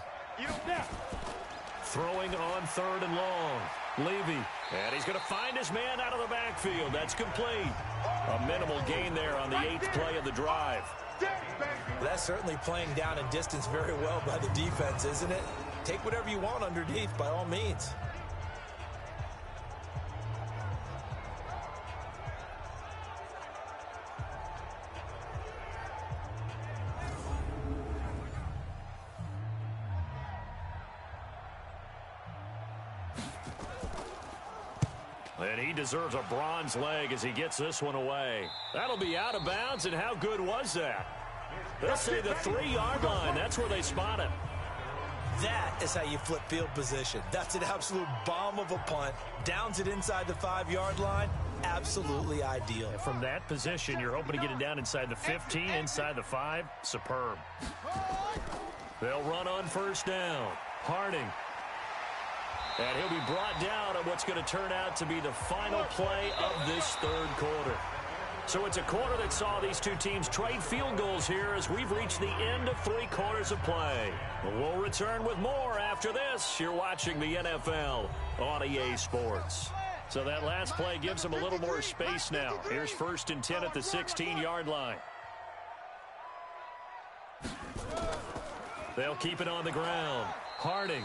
Throwing on 3rd and long. Levy. And he's going to find his man out of the backfield. That's complete. A minimal gain there on the 8th play of the drive. That's certainly playing down and distance very well by the defense, isn't it? Take whatever you want underneath, by all means. And he deserves a bronze leg as he gets this one away. That'll be out of bounds, and how good was that? They'll say the 3-yard line. That's where they spot him. That is how you flip field position. That's an absolute bomb of a punt. Downs it inside the 5-yard line. Absolutely ideal. From that position, you're hoping to get it down inside the 15, inside the 5. Superb. They'll run on first down. Harding. And he'll be brought down on what's going to turn out to be the final play of this 3rd quarter. So it's a quarter that saw these two teams trade field goals here as we've reached the end of 3 quarters of play. We'll return with more after this. You're watching the NFL on EA Sports. So that last play gives them a little more space now. Here's 1st and 10 at the 16-yard line. They'll keep it on the ground. Harding.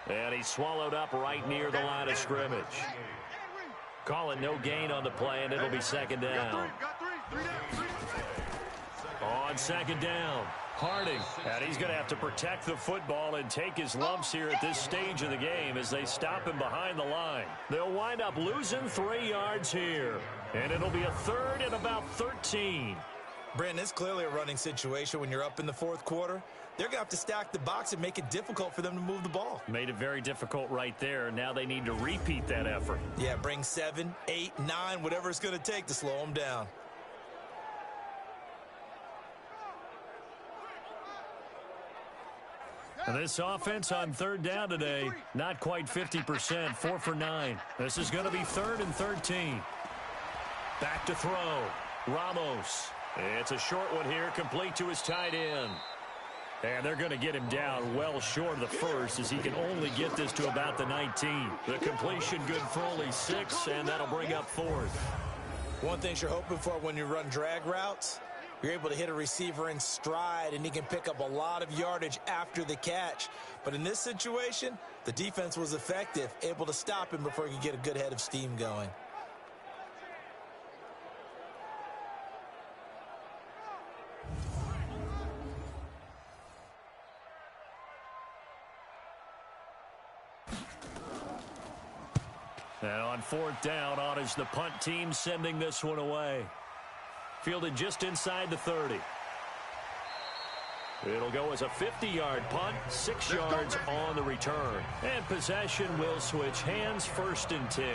And he's swallowed up right near the line of scrimmage. Call it no gain on the play, and it'll be 2nd down. On 2nd down, Harding. And he's going to have to protect the football and take his lumps here at this stage of the game as they stop him behind the line. They'll wind up losing 3 yards here. And it'll be a 3rd and about 13. Brandon, it's clearly a running situation when you're up in the 4th quarter. They're going to have to stack the box and make it difficult for them to move the ball. Made it very difficult right there. Now they need to repeat that effort. Yeah, bring 7, 8, 9, whatever it's going to take to slow them down. And this offense on 3rd down today, not quite 50%, 4 for 9. This is going to be 3rd and 13. Back to throw. Ramos. It's a short one here, complete to his tight end. And they're going to get him down well short of the first as he can only get this to about the 19. The completion good for only 6, and that'll bring up 4th. One thing you're hoping for when you run drag routes, you're able to hit a receiver in stride, and he can pick up a lot of yardage after the catch. But in this situation, the defense was effective, able to stop him before he could get a good head of steam going. And on 4th down, on is the punt team sending this one away. Fielded just inside the 30. It'll go as a 50-yard punt, 6 yards on the return. And possession will switch hands, 1st and 10.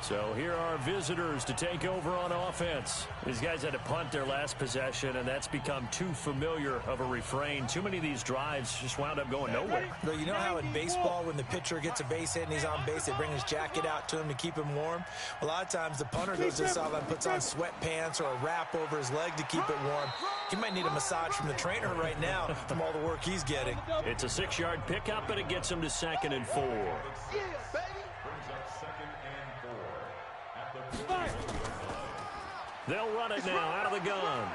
So here are visitors to take over on offense. These guys had to punt their last possession, and that's become too familiar of a refrain. Too many of these drives just wound up going nowhere. But you know how in baseball, when the pitcher gets a base hit and he's on base, they bring his jacket out to him to keep him warm? A lot of times the punter goes to the sideline, puts on sweatpants or a wrap over his leg to keep it warm. He might need a massage from the trainer right now from all the work he's getting. It's a 6-yard pickup, and it gets him to 2nd and 4. They'll run it now out of the gun.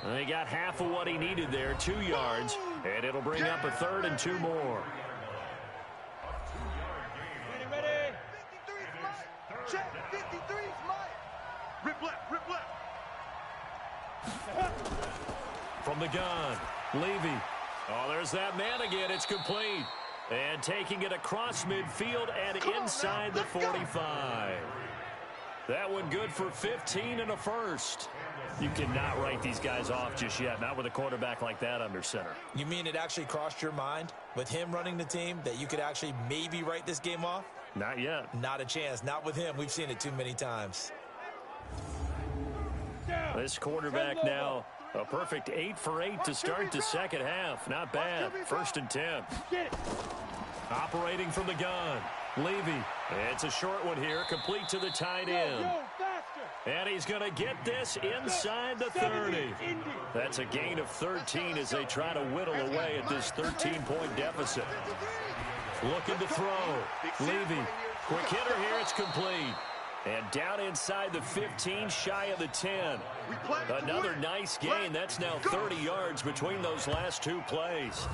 They got half of what he needed there, 2 yards, and it'll bring up a 3rd and 2 more. Ready. 53's check. 53's Mike. Rip left. From the gun, Levy. Oh, there's that man again. It's complete. And taking it across midfield and inside the 45. That one good for 15 and a 1st. You cannot write these guys off just yet, not with a quarterback like that under center. You mean it actually crossed your mind with him running the team that you could actually maybe write this game off? Not yet. Not a chance. Not with him. We've seen it too many times. This quarterback now a perfect 8 for 8 to start the 2nd half. Not bad. 1st and 10. Operating from the gun, Levy. It's a short one here, complete to the tight end. And he's going to get this inside the 30. That's a gain of 13 as they try to whittle away at this 13-point deficit. Looking to throw. Levy. Quick hitter here. It's complete. And down inside the 15, shy of the 10. Another nice gain. That's now 30 yards between those last 2 plays.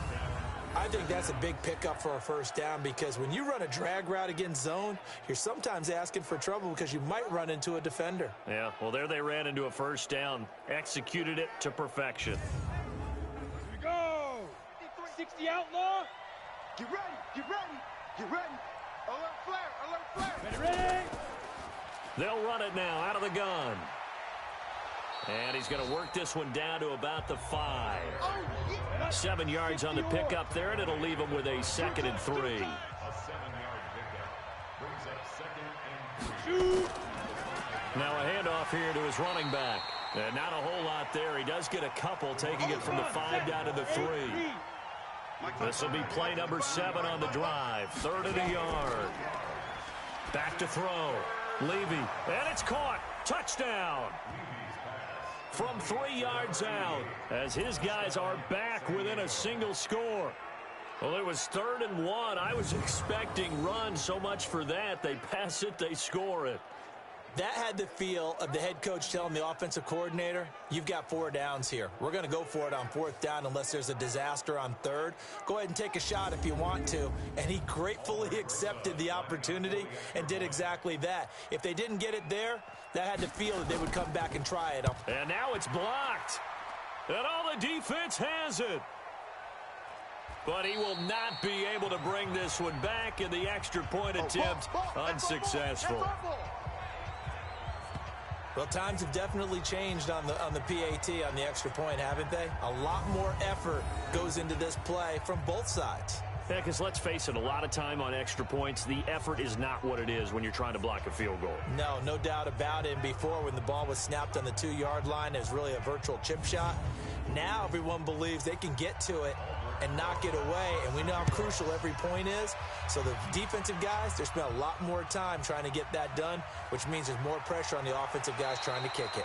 I think that's a big pickup for a 1st down because when you run a drag route against zone, you're sometimes asking for trouble because you might run into a defender. Yeah, well, there they ran into a 1st down. Executed it to perfection. Here we go. 60 outlaw. Get ready. Alert flare. Ready. They'll run it now out of the gun. And he's going to work this one down to about the 5. 7 yards on the pickup there, and it'll leave him with a 2nd and 3. A 7-yard pickup brings up 2nd and 3. Now a handoff here to his running back. And not a whole lot there. He does get a couple, taking it from the 5 down to the 3. This will be play number 7 on the drive. 3rd and a yard. Back to throw. Levy. And it's caught. Touchdown. From 3 yards out as his guys are back within a single score. Well, it was 3rd and 1. I was expecting run. So much for that. They pass it, they score it. That had the feel of the head coach telling the offensive coordinator, you've got 4 downs here. We're going to go for it on 4th down unless there's a disaster on 3rd. Go ahead and take a shot if you want to. And he gratefully accepted the opportunity and did exactly that. If they didn't get it there, that had the feel that they would come back and try it. And now it's blocked. And all the defense has it. But he will not be able to bring this one back, and the extra point attempt unsuccessful. Well, times have definitely changed on the PAT, on the extra point, haven't they? A lot more effort goes into this play from both sides. Yeah, because let's face it, a lot of time on extra points, the effort is not what it is when you're trying to block a field goal. No doubt about it. And before, when the ball was snapped on the 2-yard line, it was really a virtual chip shot. Now everyone believes they can get to it and knock it away, and we know how crucial every point is. So the defensive guys, they spent a lot more time trying to get that done, which means there's more pressure on the offensive guys trying to kick it.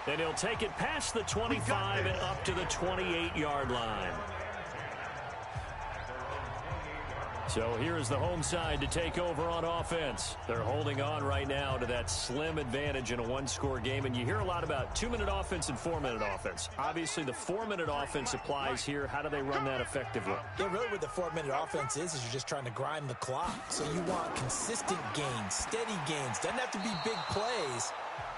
And he'll take it past the 25 and up to the 28-yard line. So here is the home side to take over on offense. They're holding on right now to that slim advantage in a 1-score game. And you hear a lot about 2-minute offense and 4-minute offense. Obviously, the 4-minute offense applies here. How do they run that effectively? Yeah, really what the 4-minute offense is you're just trying to grind the clock. So you want consistent gains, steady gains. Doesn't have to be big plays,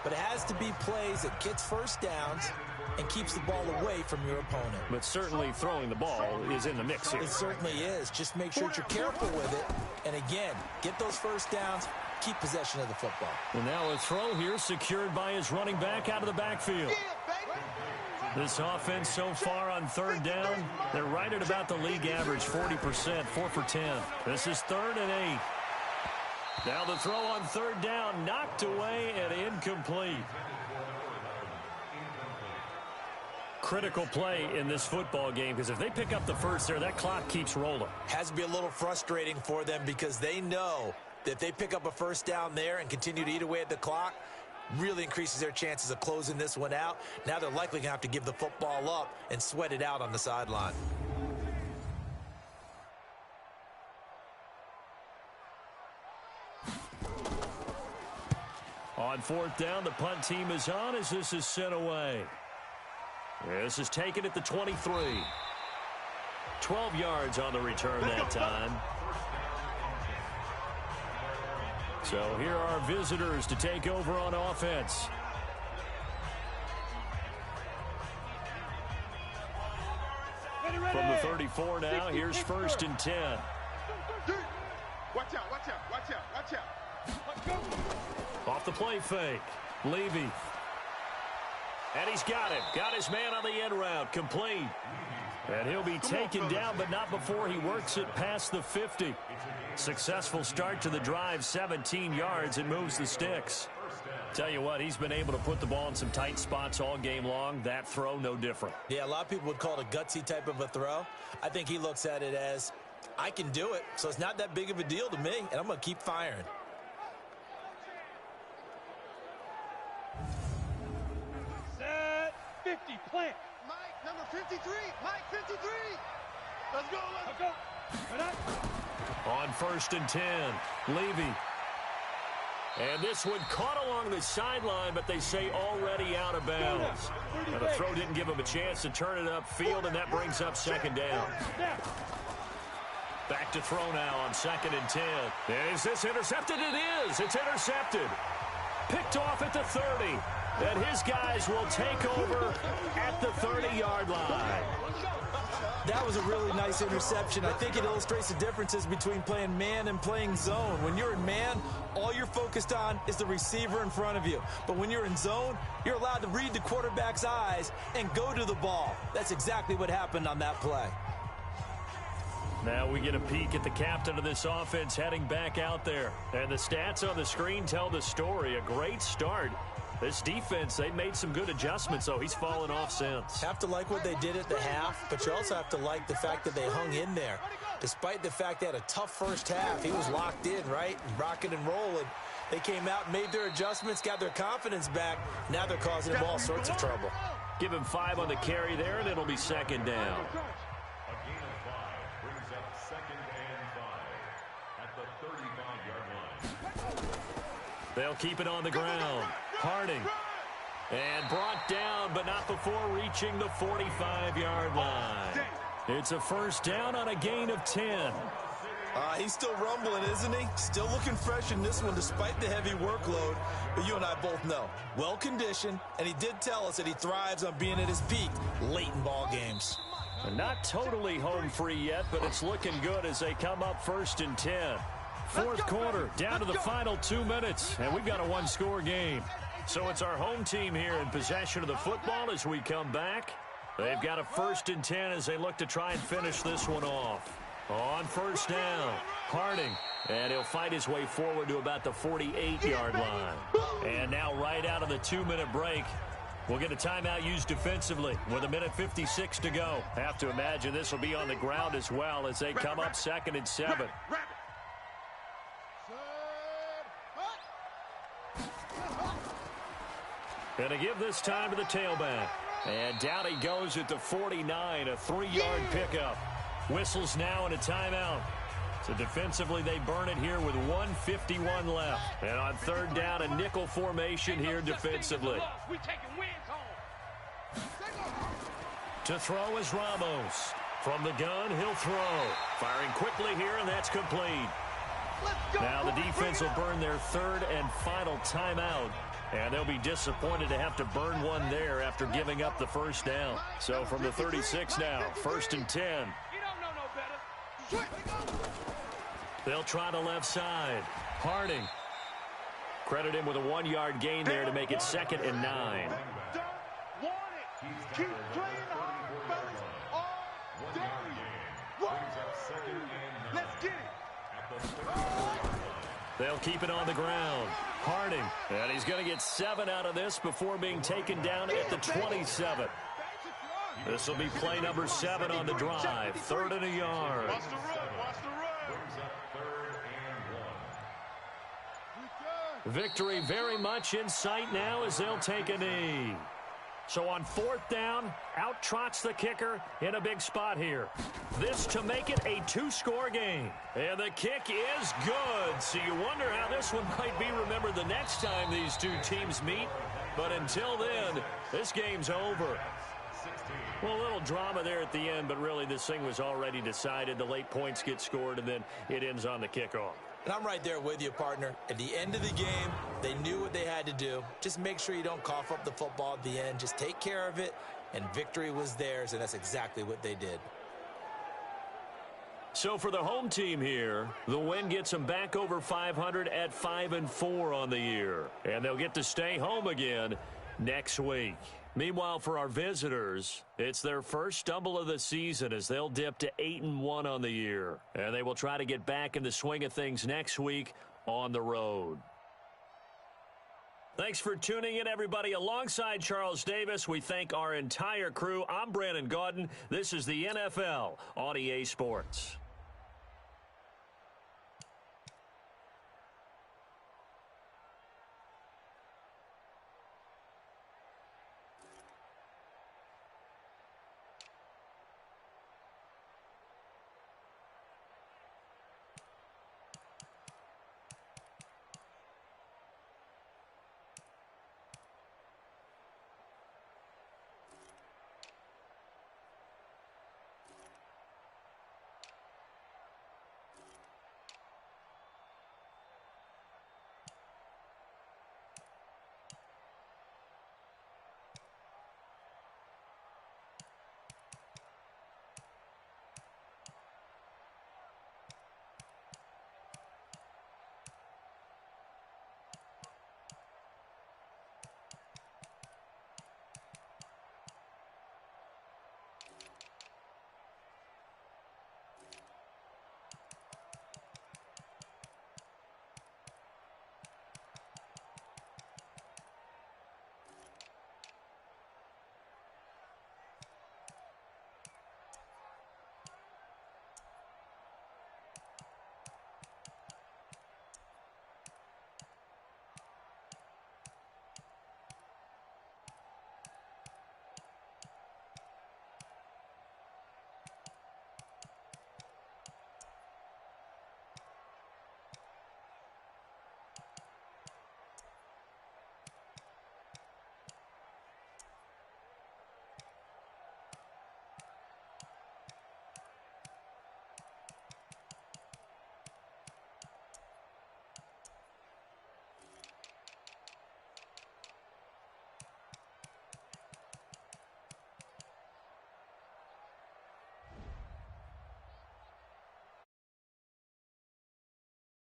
but it has to be plays that gets first downs and keeps the ball away from your opponent. But certainly throwing the ball is in the mix here. It certainly is. Just make sure that you're careful with it. And again, get those first downs, keep possession of the football. And now a throw here secured by his running back out of the backfield. This offense so far on 3rd down, they're right at about the league average, 40%, 4 for 10. This is 3rd and 8. Now the throw on 3rd down, knocked away and incomplete. Critical play in this football game, because if they pick up the first there, that clock keeps rolling. Has to be a little frustrating for them because they know that if they pick up a first down there and continue to eat away at the clock, really increases their chances of closing this one out. Now they're likely going to have to give the football up and sweat it out on the sideline. On 4th down, the punt team is on as this is sent away. This is taken at the 23. 12 yards on the return that time. So here are our visitors to take over on offense. From the 34 now, here's 1st and 10. Watch out, watch out, watch out, watch out. Off the play fake, Levy. And he's got him. Got his man on the end route. Complete. And he'll be taken down, but not before he works it past the 50. Successful start to the drive, 17 yards, and moves the sticks. Tell you what, he's been able to put the ball in some tight spots all game long. That throw, no different. Yeah, a lot of people would call it a gutsy type of a throw. I think he looks at it as, I can do it, so it's not that big of a deal to me, and I'm going to keep firing. Set 50, plant. Mike, number 53. Mike, 53. Let's go, let's go. On 1st and 10, Levy. And this one caught along the sideline, but they say already out of bounds. And the throw didn't give him a chance to turn it upfield, and that brings up 2nd down. Back to throw now on 2nd and 10. Is this intercepted? It is. It's intercepted. Picked off at the 30. And his guys will take over at the 30-yard line. That was a really nice interception. I think it illustrates the differences between playing man and playing zone. When you're in man, all you're focused on is the receiver in front of you. But when you're in zone, you're allowed to read the quarterback's eyes and go to the ball. That's exactly what happened on that play. Now we get a peek at the captain of this offense heading back out there. And the stats on the screen tell the story. A great start. This defense, they made some good adjustments, so he's fallen off since. Have to like what they did at the half, but you also have to like the fact that they hung in there. Despite the fact they had a tough first half, he was locked in, right? Rocking and rolling. They came out, made their adjustments, got their confidence back. Now they're causing him all sorts of trouble. Give him 5 on the carry there, and it'll be 2nd down. 2nd and 5 at the 35-yard line. They'll keep it on the ground. Harding. And brought down, but not before reaching the 45-yard line. It's a first down on a gain of 10. He's still rumbling, isn't he? Still looking fresh in this one despite the heavy workload. But you and I both know, well-conditioned, and he did tell us that he thrives on being at his peak late in ball games. Not totally home free yet, but it's looking good as they come up 1st and 10. Fourth quarter, down to the final 2 minutes, and we've got a one-score game. So it's our home team here in possession of the football as we come back. They've got a 1st and 10 as they look to try and finish this one off. On first down, Harding, and he'll fight his way forward to about the 48-yard line. And now right out of the 2-minute break, we'll get a timeout used defensively with 1:56 to go. Have to imagine this will be on the ground as well as they come up 2nd and 7. Gonna give this time to the tailback. And down he goes at the 49, a 3-yard pickup. Whistles now and a timeout. So defensively they burn it here with 1:51 left. And on 3rd down, a nickel formation here defensively. To throw is Ramos. From the gun, he'll throw. Firing quickly here, and that's complete. Now the defense will burn their 3rd and final timeout. And they'll be disappointed to have to burn one there after giving up the first down. So from the 36 now, 1st and 10. They'll try the left side. Harding. Credit him with a 1-yard gain there to make it 2nd and 9. Keep playing hard, fellas, all day. Let's get it. They'll keep it on the ground. Harding. And he's going to get 7 out of this before being taken down at the 27. This will be play number 7 on the drive. 3rd and a yard. Watch the run. Victory very much in sight now as they'll take a knee. So on 4th down, out trots the kicker in a big spot here. This to make it a 2-score game. And the kick is good. So you wonder how this one might be remembered the next time these two teams meet. But until then, this game's over. Well, a little drama there at the end, but really this thing was already decided. The late points get scored, and then it ends on the kickoff. And I'm right there with you, partner. At the end of the game, they knew what they had to do. Just make sure you don't cough up the football at the end. Just take care of it, and victory was theirs, and that's exactly what they did. So for the home team here, the win gets them back over 500 at 5-4 on the year. And they'll get to stay home again next week. Meanwhile, for our visitors, it's their first stumble of the season as they'll dip to 8-1 on the year. And they will try to get back in the swing of things next week on the road. Thanks for tuning in, everybody. Alongside Charles Davis, we thank our entire crew. I'm Brandon Gaudin. This is the NFL on EA Sports.